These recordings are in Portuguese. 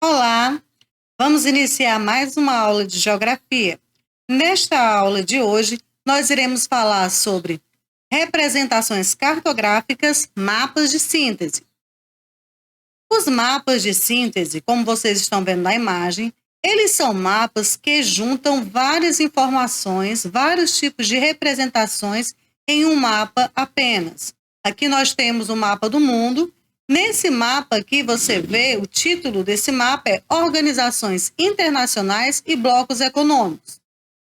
Olá, vamos iniciar mais uma aula de geografia. Nesta aula de hoje, nós iremos falar sobre representações cartográficas, mapas de síntese. Os mapas de síntese, como vocês estão vendo na imagem, eles são mapas que juntam várias informações, vários tipos de representações em um mapa apenas. Aqui nós temos o mapa do mundo. Nesse mapa aqui você vê, o título desse mapa é Organizações Internacionais e Blocos Econômicos.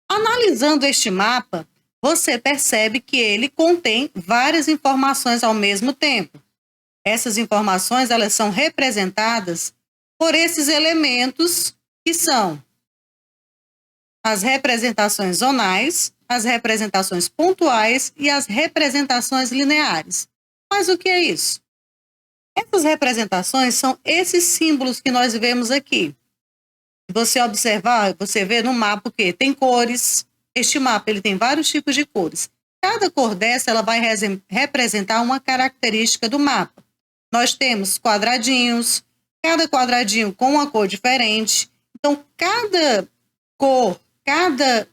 Analisando este mapa, você percebe que ele contém várias informações ao mesmo tempo. Essas informações, elas são representadas por esses elementos que são as representações zonais, as representações pontuais e as representações lineares. Mas o que é isso? Essas representações são esses símbolos que nós vemos aqui. Se você observar, você vê no mapa que tem cores. Este mapa ele tem vários tipos de cores. Cada cor dessa ela vai representar uma característica do mapa. Nós temos quadradinhos, cada quadradinho com uma cor diferente. Então, cada cor, cada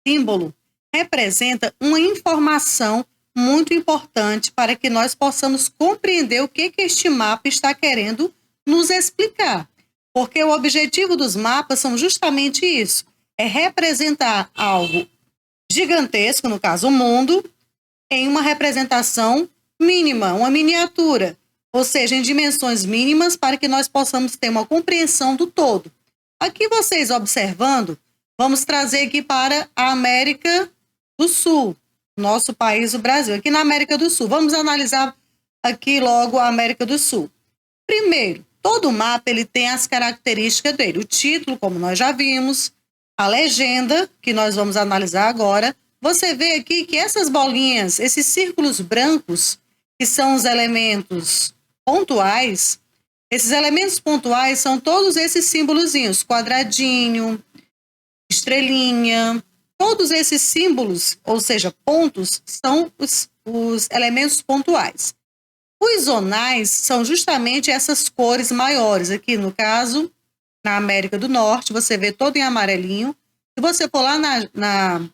símbolo representa uma informação muito importante para que nós possamos compreender o que este mapa está querendo nos explicar. Porque o objetivo dos mapas são justamente isso, é representar algo gigantesco, no caso o mundo, em uma representação mínima, uma miniatura, ou seja, em dimensões mínimas para que nós possamos ter uma compreensão do todo. Aqui vocês observando, vamos trazer aqui para a América do Sul, nosso país, o Brasil. Aqui na América do Sul, vamos analisar aqui logo a América do Sul. Primeiro, todo mapa ele tem as características dele. O título, como nós já vimos, a legenda, que nós vamos analisar agora. Você vê aqui que essas bolinhas, esses círculos brancos, que são os elementos pontuais, esses elementos pontuais são todos esses símbolozinhos, quadradinho, estrelinha, todos esses símbolos, ou seja, pontos, são os elementos pontuais. Os zonais são justamente essas cores maiores. Aqui, no caso, na América do Norte, você vê todo em amarelinho. Se você for lá na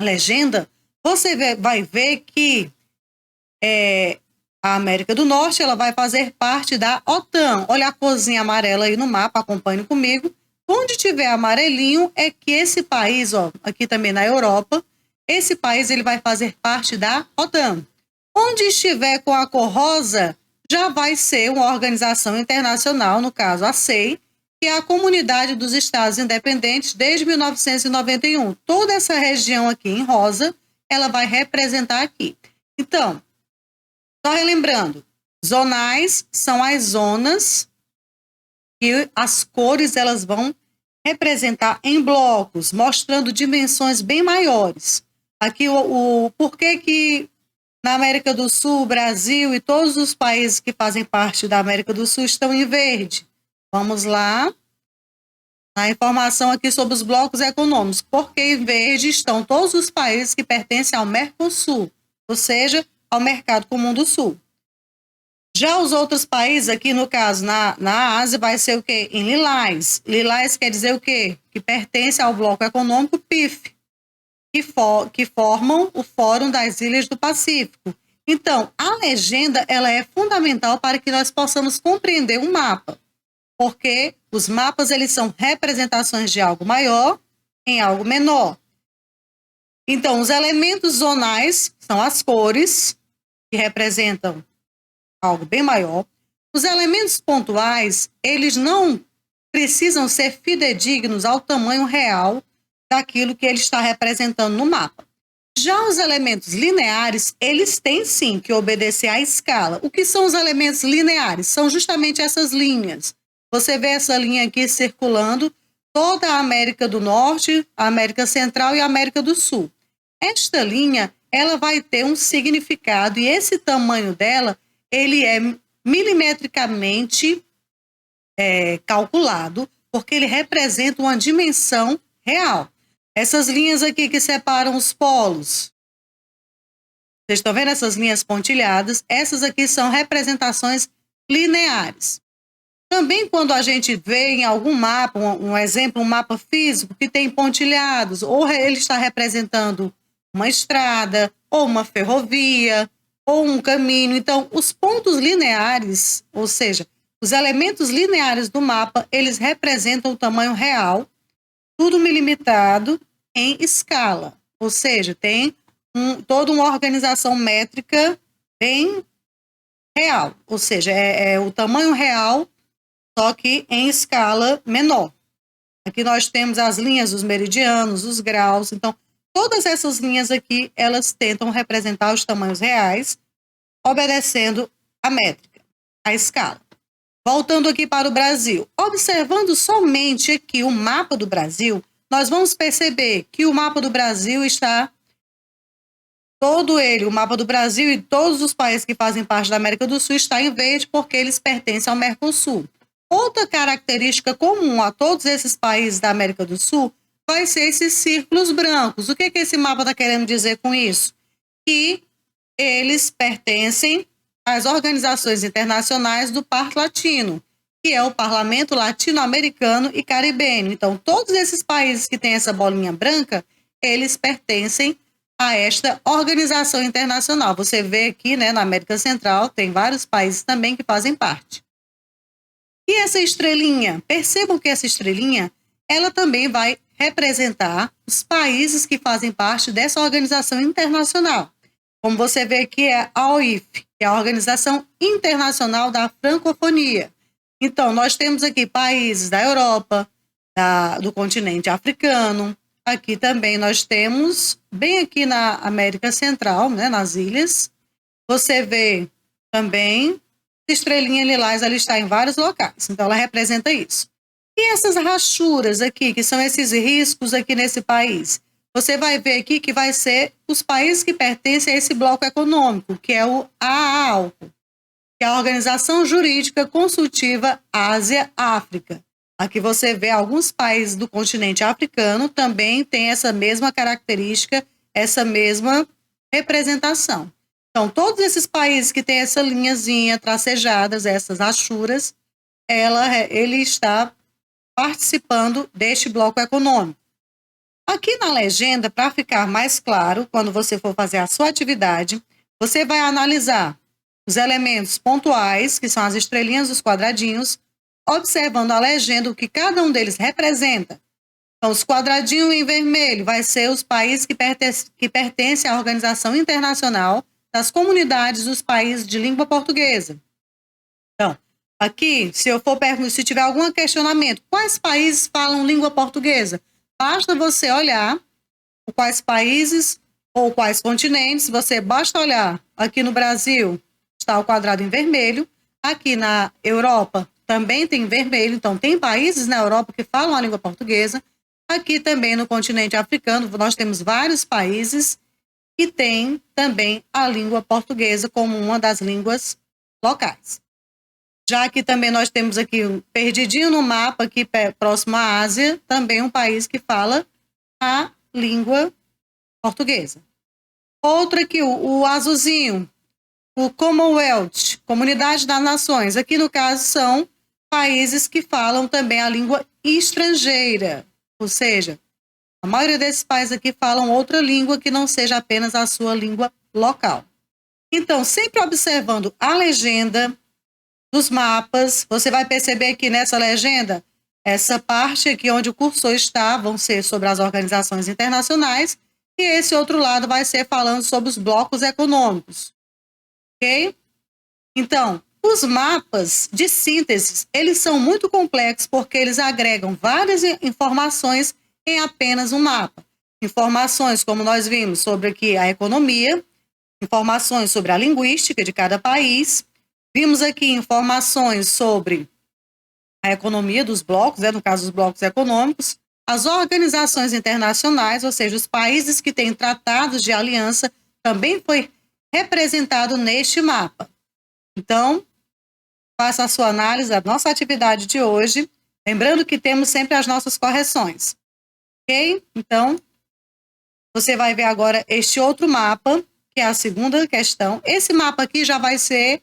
legenda, você vai ver que a América do Norte ela vai fazer parte da OTAN. Olha a corzinha amarela aí no mapa, acompanhe comigo. Onde tiver amarelinho é que esse país, ó, aqui também na Europa, esse país ele vai fazer parte da OTAN. Onde estiver com a cor rosa, já vai ser uma organização internacional, no caso a CEI, que é a Comunidade dos Estados Independentes desde 1991. Toda essa região aqui em rosa, ela vai representar aqui. Então, só relembrando, zonais são as zonas que as cores elas vão representar em blocos, mostrando dimensões bem maiores. Aqui o porquê que na América do Sul, Brasil e todos os países que fazem parte da América do Sul estão em verde. Vamos lá. A informação aqui sobre os blocos econômicos. Porque em verde estão todos os países que pertencem ao Mercosul, ou seja, ao Mercado Comum do Sul. Já os outros países, aqui no caso, na Ásia, vai ser o quê? Em lilás. Lilás quer dizer o quê? Que pertence ao bloco econômico PIF, que formam o Fórum das Ilhas do Pacífico. Então, a legenda ela é fundamental para que nós possamos compreender um mapa, porque os mapas eles são representações de algo maior em algo menor. Então, os elementos zonais são as cores, que representam algo bem maior. Os elementos pontuais, eles não precisam ser fidedignos ao tamanho real daquilo que ele está representando no mapa. Já os elementos lineares, eles têm sim que obedecer à escala. O que são os elementos lineares? São justamente essas linhas. Você vê essa linha aqui circulando toda a América do Norte, a América Central e a América do Sul. Esta linha, ela vai ter um significado e esse tamanho dela, ele é milimetricamente calculado, porque ele representa uma dimensão real. Essas linhas aqui que separam os polos, vocês estão vendo essas linhas pontilhadas? Essas aqui são representações lineares. Também quando a gente vê em algum mapa, um exemplo, um mapa físico que tem pontilhados, ou ele está representando uma estrada, ou uma ferrovia, ou um caminho. Então, os pontos lineares, ou seja, os elementos lineares do mapa, eles representam o tamanho real, tudo milimetrado em escala. Ou seja, tem toda uma organização métrica bem real. Ou seja, é o tamanho real, só que em escala menor. Aqui nós temos as linhas, os meridianos, os graus. Então, todas essas linhas aqui, elas tentam representar os tamanhos reais, obedecendo a métrica, a escala. Voltando aqui para o Brasil, observando somente aqui o mapa do Brasil, nós vamos perceber que o mapa do Brasil está todo ele, o mapa do Brasil e todos os países que fazem parte da América do Sul está em verde porque eles pertencem ao Mercosul. Outra característica comum a todos esses países da América do Sul vai ser esses círculos brancos. O que esse mapa está querendo dizer com isso? Que eles pertencem às organizações internacionais do Par Latino, que é o Parlamento Latino-Americano e Caribenho. Então, todos esses países que têm essa bolinha branca, eles pertencem a esta organização internacional. Você vê aqui, né, na América Central, tem vários países também que fazem parte. E essa estrelinha, percebam que essa estrelinha, ela também vai representar os países que fazem parte dessa organização internacional. Como você vê aqui, é a OIF, que é a Organização Internacional da Francofonia. Então, nós temos aqui países da Europa, do continente africano. Aqui também nós temos, bem aqui na América Central, né, nas ilhas, você vê também estrelinha lilás, ela está em vários locais. Então, ela representa isso. E essas rachuras aqui, que são esses riscos aqui nesse país? Você vai ver aqui que vai ser os países que pertencem a esse bloco econômico, que é o AAALCO, que é a Organização Jurídica Consultiva Ásia-África. Aqui você vê alguns países do continente africano também têm essa mesma característica, essa mesma representação. Então, todos esses países que têm essa linhazinha tracejadas, essas rachuras, ele está participando deste bloco econômico. Aqui na legenda, para ficar mais claro, quando você for fazer a sua atividade, você vai analisar os elementos pontuais, que são as estrelinhas dos quadradinhos, observando a legenda, o que cada um deles representa. Então, os quadradinhos em vermelho vai ser os países que pertencem à Organização Internacional das Comunidades dos Países de Língua Portuguesa. Então, aqui, se tiver algum questionamento, quais países falam língua portuguesa? Basta você olhar quais países ou quais continentes, basta olhar. Aqui no Brasil está o quadrado em vermelho, aqui na Europa também tem vermelho, então tem países na Europa que falam a língua portuguesa. Aqui também no continente africano nós temos vários países que têm também a língua portuguesa como uma das línguas locais. Já que também nós temos aqui, perdidinho no mapa, aqui próximo à Ásia, também um país que fala a língua portuguesa. Outro aqui, o azulzinho, o Commonwealth, Comunidade das Nações. Aqui, no caso, são países que falam também a língua estrangeira. Ou seja, a maioria desses países aqui falam outra língua que não seja apenas a sua língua local. Então, sempre observando a legenda dos mapas, você vai perceber que nessa legenda, essa parte aqui onde o cursor está, vão ser sobre as organizações internacionais, e esse outro lado vai ser falando sobre os blocos econômicos. Ok? Então, os mapas de síntese, eles são muito complexos porque eles agregam várias informações em apenas um mapa. Informações, como nós vimos, sobre aqui a economia, informações sobre a linguística de cada país. Vimos aqui informações sobre a economia dos blocos, no caso, os blocos econômicos, as organizações internacionais, ou seja, os países que têm tratados de aliança, também foi representado neste mapa. Então, faça a sua análise da nossa atividade de hoje, lembrando que temos sempre as nossas correções. Ok? Então, você vai ver agora este outro mapa, que é a segunda questão. Esse mapa aqui já vai ser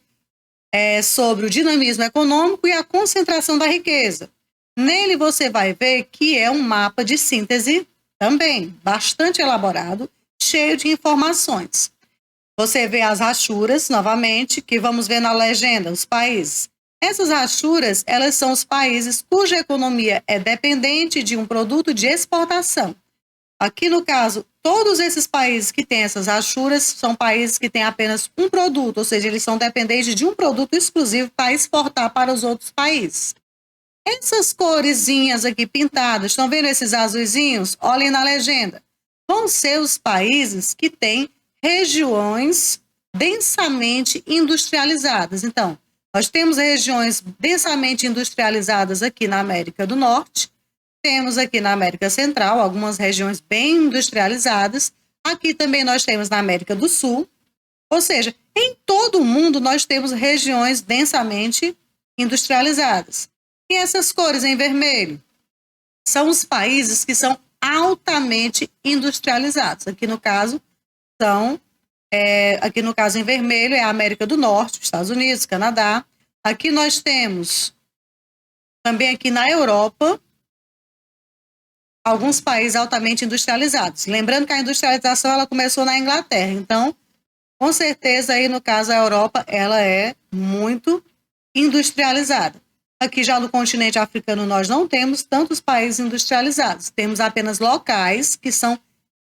sobre o dinamismo econômico e a concentração da riqueza. Nele você vai ver que é um mapa de síntese também, bastante elaborado, cheio de informações. Você vê as rachuras, novamente, que vamos ver na legenda, os países. Essas rachuras, elas são os países cuja economia é dependente de um produto de exportação. Aqui, no caso, todos esses países que têm essas rachuras são países que têm apenas um produto, ou seja, eles são dependentes de um produto exclusivo para exportar para os outros países. Essas coresinhas aqui pintadas, estão vendo esses azuizinhos? Olhem na legenda. Vão ser os países que têm regiões densamente industrializadas. Então, nós temos regiões densamente industrializadas aqui na América do Norte, temos aqui na América Central algumas regiões bem industrializadas, aqui também nós temos na América do Sul, ou seja, em todo o mundo nós temos regiões densamente industrializadas. E essas cores em vermelho são os países que são altamente industrializados. Aqui no caso em vermelho é a América do Norte, Estados Unidos, Canadá. Aqui nós temos também aqui na Europa alguns países altamente industrializados. Lembrando que a industrialização ela começou na Inglaterra, então com certeza aí no caso a Europa ela é muito industrializada. Aqui já no continente africano nós não temos tantos países industrializados, temos apenas locais que são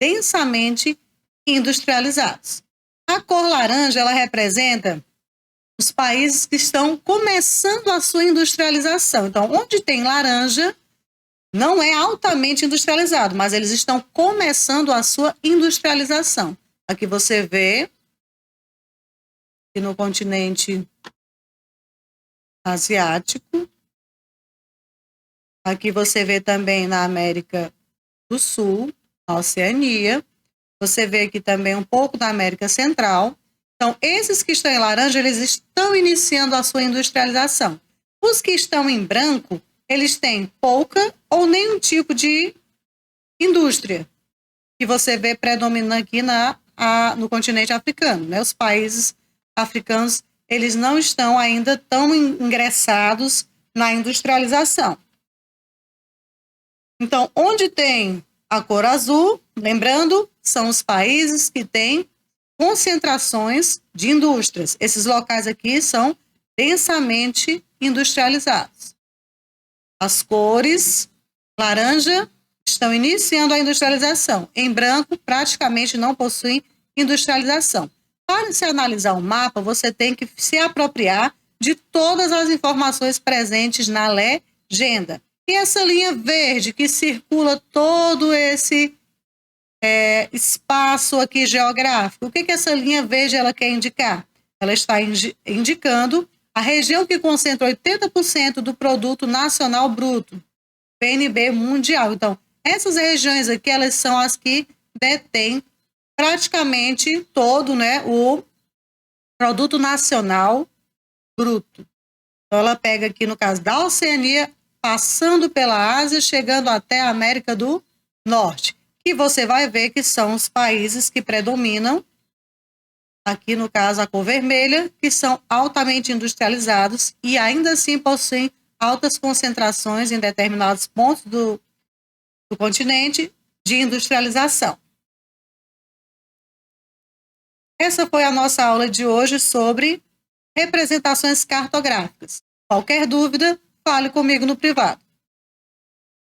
densamente industrializados. A cor laranja ela representa os países que estão começando a sua industrialização. Então, onde tem laranja, não é altamente industrializado, mas eles estão começando a sua industrialização. Aqui você vê que no continente asiático. Aqui você vê também na América do Sul, na Oceania. Você vê aqui também um pouco da América Central. Então, esses que estão em laranja, eles estão iniciando a sua industrialização. Os que estão em branco, eles têm pouca ou nenhum tipo de indústria, que você vê predominando aqui no continente africano, né? Os países africanos eles não estão ainda tão ingressados na industrialização. Então, onde tem a cor azul, lembrando, são os países que têm concentrações de indústrias. Esses locais aqui são densamente industrializados. As cores laranja estão iniciando a industrialização. Em branco, praticamente não possuem industrialização. Para se analisar o mapa, você tem que se apropriar de todas as informações presentes na legenda. E essa linha verde que circula todo esse espaço aqui geográfico, o que essa linha verde ela quer indicar? Ela está indicando a região que concentra 80% do produto nacional bruto, PNB mundial. Então, essas regiões aqui, elas são as que detêm praticamente todo, né, o produto nacional bruto. Então, ela pega aqui, no caso da Oceania, passando pela Ásia, chegando até a América do Norte. E você vai ver que são os países que predominam, aqui no caso a cor vermelha, que são altamente industrializados e ainda assim possuem altas concentrações em determinados pontos do continente de industrialização. Essa foi a nossa aula de hoje sobre representações cartográficas. Qualquer dúvida, fale comigo no privado.